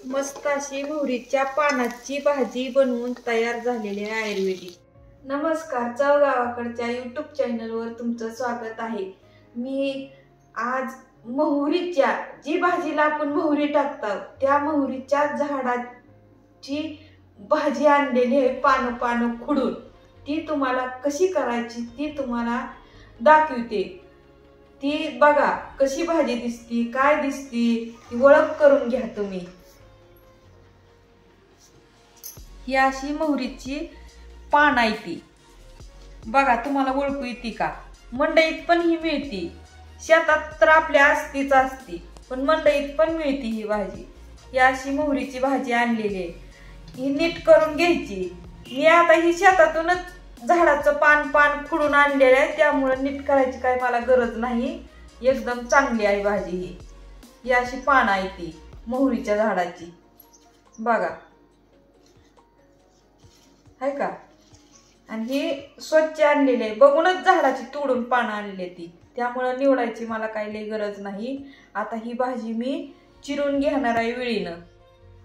मस्त अशी मोहरीच्या पानाची भाजी बनवून तयार झालेली आहे आयुर्वेदिक। नमस्कार, चव गावाकडच्या यूट्यूब चॅनलवर तुमचं स्वागत आहे। मी आज मोहरीच्या जी भाजीला आपण मोहरी टाकतो त्या मोहरीच्या झाडाची भाजी आणलेली आहे, पानं खुडून। ती तुम्हाला कशी करायची ती तुम्हाला दाखवते। ती बघा कशी भाजी दिसती, काय दिसती ती ओळख करून घ्या तुम्ही। ही अशी मोहरीची पान आहे ती बघा, तुम्हाला ओळखू येते का? मंडईत पण ही मिळती, शेतात तर आपल्या असतीच असती, पण मंडईत पण मिळती ही भाजी। ही अशी मोहरीची भाजी आणलेली आहे, ही नीट करून घ्यायची। मी आता ही शेतातूनच झाडाचं पान खुडून आणलेलं आहे, त्यामुळे नीट करायची काय मला गरज नाही, एकदम चांगली आहे भाजी। ही अशी पान आहे ती मोहरीच्या झाडाची बघा, आहे का? आणि ही स्वच्छ आणलेली आहे, बघूनच झाडाची तोडून पानं आणली ती, त्यामुळे निवडायची मला काही लई गरज नाही। आता ही भाजी मी चिरून घेणार आहे विळीनं।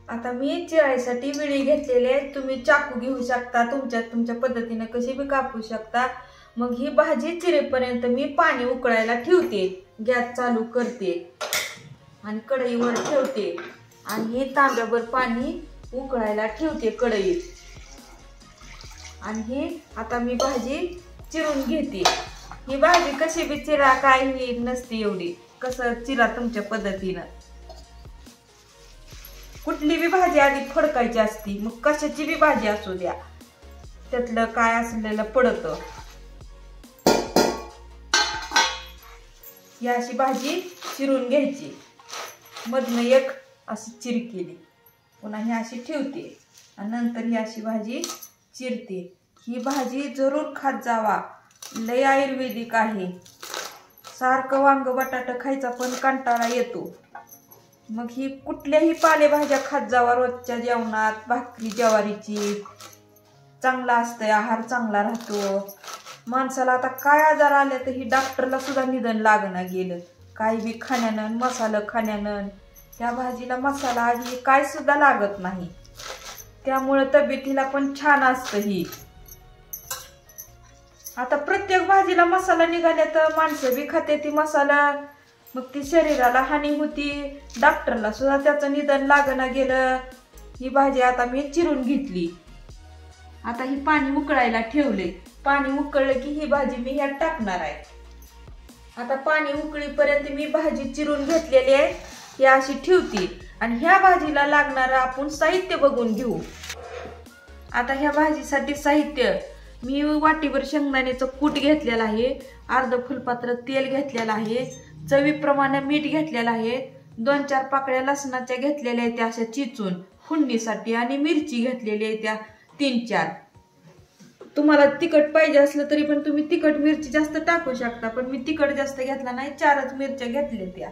आता मी चिरायसाठी विळी घेतलेली आहे, तुम्ही चाकू घेऊ शकता, तुमच्या पद्धतीने कशी बी कापू शकता। मग ही भाजी चिरेपर्यंत मी पाणी उकळायला ठेवते, गॅस चालू करते आणि कढईवर ठेवते आणि हे तांब्याभर पाणी उकळायला ठेवते कढईत। आणि ही आता मी भाजी चिरून घेते। ही भाजी कशी बी चिरा, काही नसते एवढी, कसं चिरा तुमच्या पद्धतीनं। कुठली बी भाजी आधी फडकायची असती, मग कशाची बी भाजी असू द्या, त्यातलं काय असलेलं पडतं। ही अशी भाजी चिरून घ्यायची, मधनं एक अशी चिर केली, पुन्हा ही अशी ठेवते आणि नंतर ही अशी भाजी चिरते। ही भाजी जरूर खात जावा, लय आयुर्वेदिक आहे। सारखं वांग बटाटा खायचा पण कंटाळा येतो, मग ही कुठल्याही पालेभाज्या खात जावा रोजच्या जेवणात। भाकरी ज्वारीची चांगला असतंय, आहार चांगला राहतो माणसाला। आता काय आजार आले तर ही डॉक्टरला सुद्धा निधन लागणं गेलं, काही बी खाण्यानं, मसाला खाण्यानं। त्या भाजीला मसाला ही काय सुद्धा लागत नाही, त्यामुळे तब्येतीला पण छान असतं ही। आता प्रत्येक भाजीला मसाला निघाले तर माणसं बी खाते ती मसाला, मग ती शरीराला हानी होती, डॉक्टरला सुद्धा त्याचं निधन लागणं गेलं। ही भाजी आता मी चिरून घेतली, आता ही पाणी उकळायला ठेवले। पाणी उकळलं की ही भाजी मी ह्यात टाकणार आहे। आता पाणी उकळीपर्यंत मी भाजी चिरून घेतलेली आहे, ही अशी ठेवते आणि ह्या भाजीला लागणारं आपण साहित्य बघून घेऊ। आता ह्या भाजीसाठी साहित्य मी वाटीभर शेंगदाण्याचं कूट घेतलेलं आहे, अर्ध फुलपात्र तेल घेतलेलं आहे, चवीप्रमाणे मीठ घेतलेलं आहे, 2-4 पाकळ्या लसणाच्या घेतलेल्या आहेत त्या अशा चिचून फोडणीसाठी, आणि मिरची घेतलेली आहे त्या 3-4। तुम्हाला तिखट पाहिजे असलं तरी पण तुम्ही तिखट मिरची जास्त टाकू शकता, पण मी तिखट जास्त घेतला नाही, 4च मिरच्या घेतल्या त्या।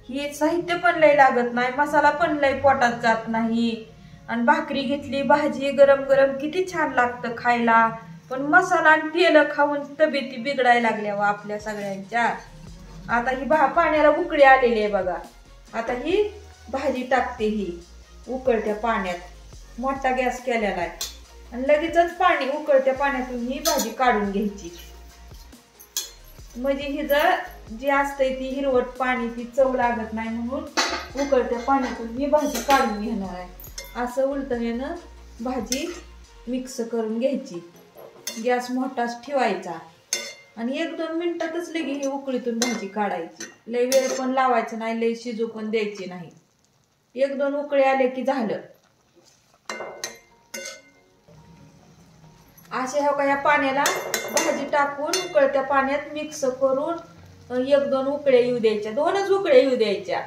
हे साहित्य पण लय लागत नाही, मसाला पण लय पोटात जात नाही, आणि भाकरी घेतली, भाजी गरम गरम किती छान लागतं खायला। पण मसाला आणि तेल खाऊन तब्येती बिघडायला लागल्या व आपल्या सगळ्यांच्या। आता ही पाण्याला उकळी आलेली आहे बघा, आता ही भाजी टाकते ही उकळत्या पाण्यात, मोठा गॅस केलेला आहे, आणि लगेचच पाणी उकळत्या पाण्यातून ही भाजी काढून घ्यायची। म्हणजे ही जी असते ती हिरवट पाणी ती चव लागत नाही, म्हणून उकळत्या पाण्यातून ही भाजी काढून घेणार आहे। असं उलटण्यानं भाजी मिक्स करून घ्यायची, गॅस मोठाच ठेवायचा आणि 1-2 मिनिटातच लगे ही उकळीतून भाजी काढायची। लय वेळ पण लावायचं नाही, लय शिजू पण द्यायची नाही, 1-2 उकळे आले की झालं। अशा ह्या का पाण्याला भाजी टाकून उकळत्या पाण्यात मिक्स करून 1-2 उकळे येऊ द्यायच्या, 2च उकळे येऊ द्यायच्या।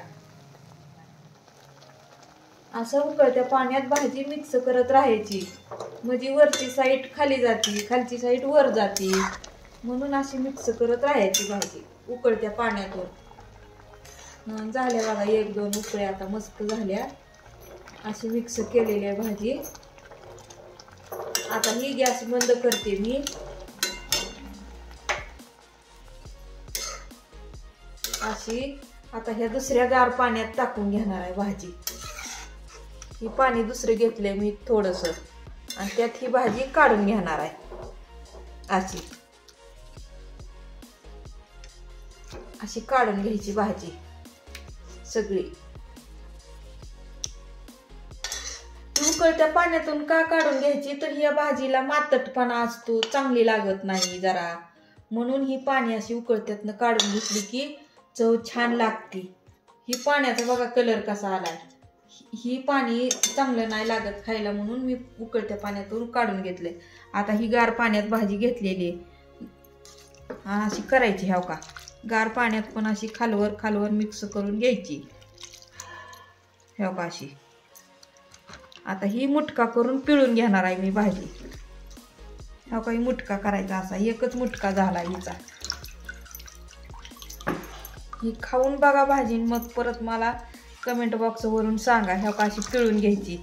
असं उकळत्या पाण्यात भाजी मिक्स करत राहायची, म्हणजे वरची साईड खाली जाती, खालची साईड वर जाती, म्हणून अशी मिक्स करत राहायची भाजी उकळत्या पाण्यातून। झाल्या बघा 1-2 उकळे, आता मस्त झाल्या, अशी मिक्स केलेली आहे भाजी। आता ही गॅस बंद करते मी, अशी आता ह्या दुसऱ्या गार पाण्यात टाकून घेणार आहे भाजी। ही पाणी दुसरं घेतलंय मी थोडंसं आणि त्यात ही भाजी काढून घेणार आहे. अशी काढून घ्यायची भाजी सगळी. उकळत्या पाण्यातून का काढून घ्यायची तर या भाजीला मातटपणा असतो, चांगली लागत नाही जरा, म्हणून ही पाणी अशी उकळत्यातनं काढून घेतली की चव छान लागते. ही पाण्याचा बघा कलर कसा आलाय. ही पाणी चांगलं नाही लागत खायला, म्हणून मी उकळत्या पाण्यातून काढून घेतले. आता ही गार पाण्यात भाजी घेतलेली अशी करायची. ह्या का गार पाण्यात पण अशी खालवर मिक्स करून घ्यायची. ह्या का अशी. आता ही मुटका करून पिळून घेणार आहे मी भाजी. हा काही मुटका करायचा, असा एकच मुटका झाला हिचा. ही खाऊन बघा भाजी, मग परत मला कमेंट बॉक्स वरून सांगा. ह्या का अशी पिळून घ्यायची.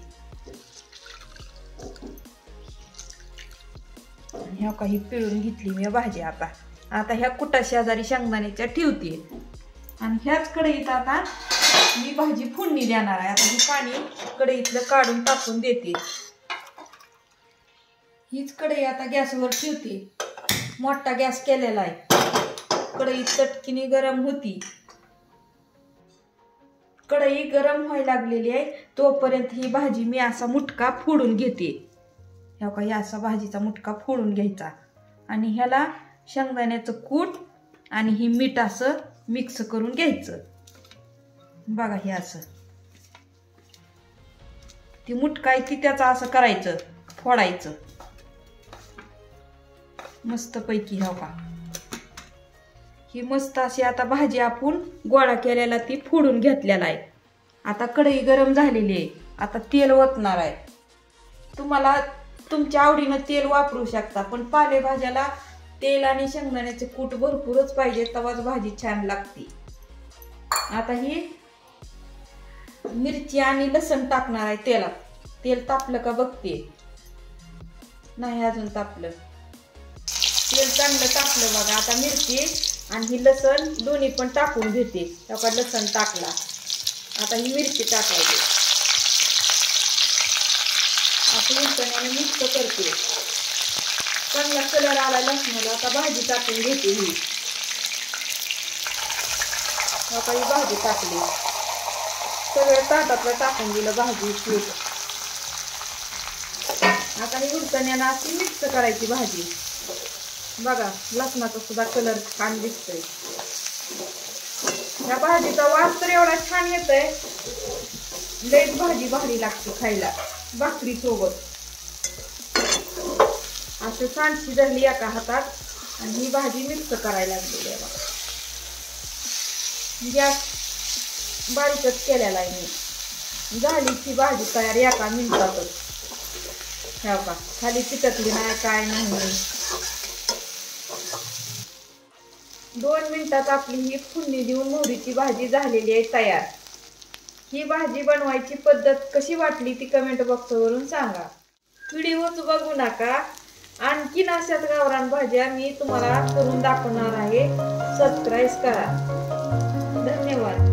ह्या काही पिळून घेतली मी भाजी. आता ह्या कुटा शेजारी शेंगदाण्याच्या ठेवते आणि ह्याच कढईत आता मी भाजी फोडणी देणार आहे. आता ही पाणी कढईतलं काढून टाकून देते. हीच कढई आता गॅसवर ठेवते. मोठा गॅस केलेला आहे. कढई चटकीने गरम होती. कढई गरम व्हायला लागलेली आहे तोपर्यंत ही भाजी मी असा मुटका फोडून घेते. ह्या काही असा भाजीचा मुटका फोडून घ्यायचा आणि ह्याला शेंगदाण्याचं कूट आणि ही मीठ असं मिक्स करून घ्यायचं. बघा हे असं ती मुटका आहे ती त्याचं असं करायचं, फोडायचं मस्त पैकी. हो का ही मस्त अशी आता भाजी आपण गोळा केलेला ती फोडून घेतलेला आहे. आता कढई गरम झालेली आहे. आता तेल ओतणार आहे. तुम्हाला तुमच्या आवडीनं तेल वापरू शकता, पण पालेभाज्याला तेल आणि शेंगदाण्याचे कूट भरपूरच पाहिजे, तेव्हाच भाजी छान लागते. आता ही मिरची आणि लसण टाकणार आहे तेलात. तेल तापलं का बघते. नाही अजून तापलं. तेल चांगलं तापलं बघा. आता मिरची आणि ही लसण दोन्ही पण टाकून घेते. त्याला लसण टाकला. आता ही मिरची टाकायची. आपण उलटण्याने मिक्स करते. चांगला कलर आला लसणाला. आता भाजी टाकून घेते. ही आता ही भाजी टाकली. सगळं ताटातलं टाकून दिलं भाजी पीठ. आता ही उलटण्याला अशी मिक्स करायची भाजी. बघा लसणाचा सुद्धा कलर छान दिसतोय. या भाजीचा वास तर एवढा छान येतोय, लयच भाजी भारी लागते खायला भाकरी सोबत. असं सांडशी धरली एका हातात आणि ही भाजी मिक्स करायला लागली. गॅस बारीकच केलेला आहे मी. झाली ती भाजी तयार एका मिनिटातच. ह्या का खाली चिकटली नाही काय नाही. 2 मिनिटात आपली ही फोडणी देऊन मोहरीची भाजी झालेली आहे तयार. ही भाजी बनवायची पद्धत कशी वाटली ती कमेंट बॉक्सवरून सांगा. व्हिडिओच बघू नका. आणखीन अशाच गावरान भाज्या मी तुम्हाला करून दाखवणार आहे. सबस्क्राईब करा. धन्यवाद.